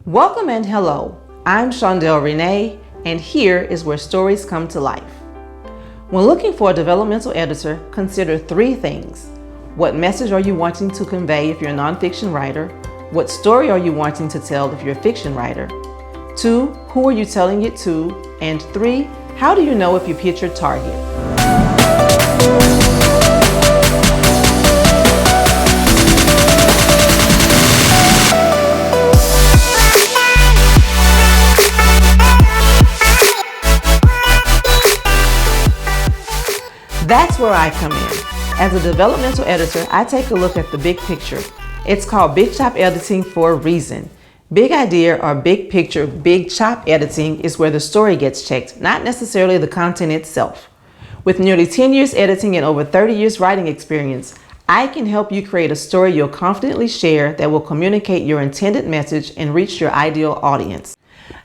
Welcome and hello. I'm Shaundale Rena, and here is where stories come to life. When looking for a developmental editor, consider three things. What message are you wanting to convey if you're a nonfiction writer? What story are you wanting to tell if you're a fiction writer? 2, who are you telling it to? And 3, how do you know if you've hit your target? That's where I come in. As a developmental editor, I take a look at the big picture. It's called Big Chop Editing for a reason. Big idea or big picture, big chop editing is where the story gets checked, not necessarily the content itself. With nearly 10 years editing and over 30 years writing experience, I can help you create a story you'll confidently share that will communicate your intended message and reach your ideal audience.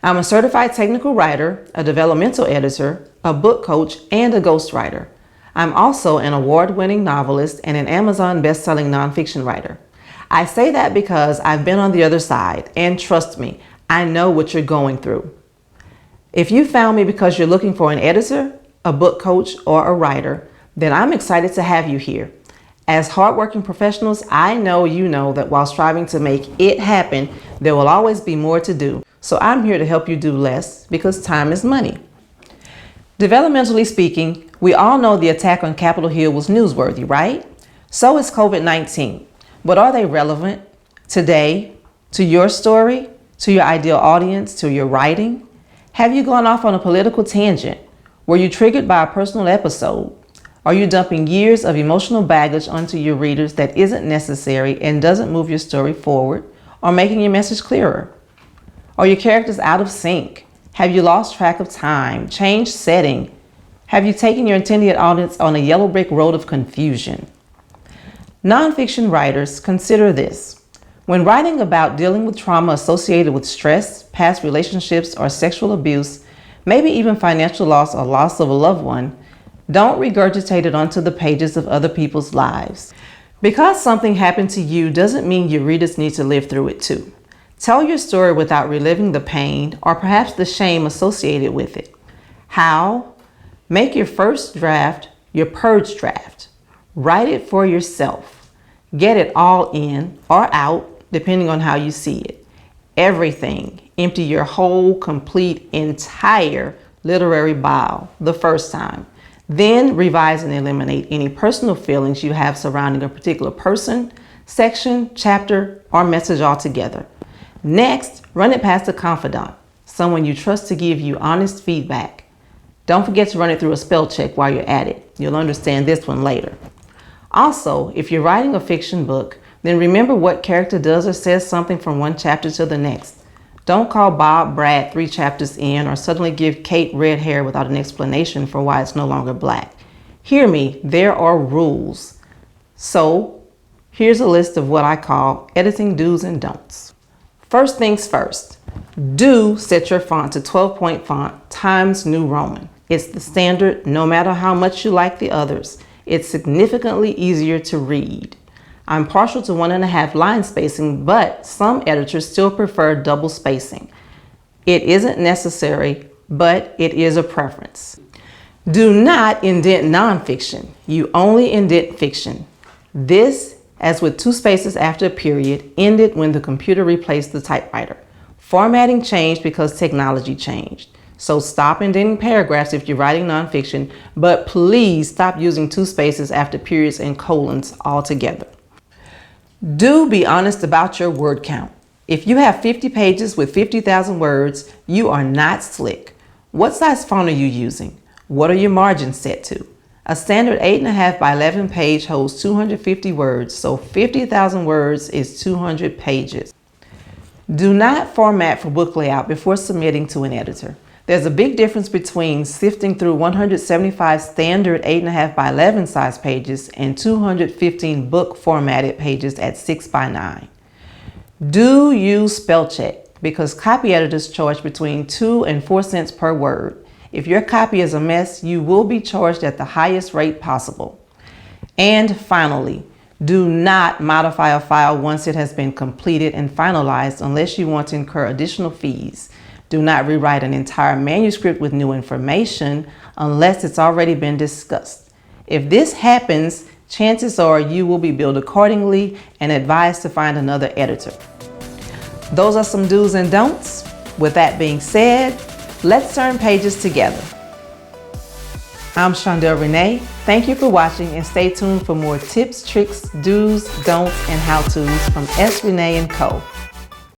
I'm a certified technical writer, a developmental editor, a book coach, and a ghostwriter. I'm also an award-winning novelist and an Amazon best-selling nonfiction writer. I say that because I've been on the other side, and trust me, I know what you're going through. If you found me because you're looking for an editor, a book coach, or a writer, then I'm excited to have you here. As hardworking professionals, I know you know that while striving to make it happen, there will always be more to do. So I'm here to help you do less because time is money. Developmentally speaking, we all know the attack on Capitol Hill was newsworthy, right? So is COVID-19. But are they relevant today to your story, to your ideal audience, to your writing? Have you gone off on a political tangent? Were you triggered by a personal episode? Are you dumping years of emotional baggage onto your readers that isn't necessary and doesn't move your story forward or making your message clearer? Are your characters out of sync? Have you lost track of time, changed setting? Have you taken your intended audience on a yellow brick road of confusion? Nonfiction writers, consider this. When writing about dealing with trauma associated with stress, past relationships, or sexual abuse, maybe even financial loss or loss of a loved one, don't regurgitate it onto the pages of other people's lives. Because something happened to you doesn't mean your readers need to live through it too. Tell your story without reliving the pain or perhaps the shame associated with it. How? Make your first draft your purge draft. Write it for yourself. Get it all in or out, depending on how you see it. Everything. Empty your whole, complete, entire literary bile the first time. Then revise and eliminate any personal feelings you have surrounding a particular person, section, chapter, or message altogether. Next, run it past a confidant, someone you trust to give you honest feedback. Don't forget to run it through a spell check while you're at it. You'll understand this one later. Also, if you're writing a fiction book, then remember what character does or says something from one chapter to the next. Don't call Bob Brad 3 chapters in or suddenly give Kate red hair without an explanation for why it's no longer black. Hear me, there are rules. So, here's a list of what I call editing do's and don'ts. First things first, do set your font to 12-point font Times New Roman. It's the standard no matter how much you like the others. It's significantly easier to read. I'm partial to 1.5 line spacing, but some editors still prefer double spacing. It isn't necessary, but it is a preference. Do not indent nonfiction. You only indent fiction. This, as with 2 spaces after a period, ended when the computer replaced the typewriter. Formatting changed because technology changed. So stop indenting paragraphs if you're writing nonfiction, but please stop using 2 spaces after periods and colons altogether. Do be honest about your word count. If you have 50 pages with 50,000 words, you are not slick. What size font are you using? What are your margins set to? A standard 8.5 by 11 page holds 250 words, so 50,000 words is 200 pages. Do not format for book layout before submitting to an editor. There's a big difference between sifting through 175 standard 8.5 by 11 size pages and 215 book formatted pages at 6 by 9. Do use spell check because copy editors charge between 2 and 4 cents per word. If your copy is a mess, you will be charged at the highest rate possible. And finally, Do not modify a file once it has been completed and finalized unless you want to incur additional fees. Do not rewrite an entire manuscript with new information unless it's already been discussed. If this happens, chances are you will be billed accordingly and advised to find another editor. Those are some do's and don'ts. With that being said, let's turn pages together. I'm Shaundale Rena. Thank you for watching and stay tuned for more tips, tricks, do's, don'ts, and how-tos from S. Rena & Co.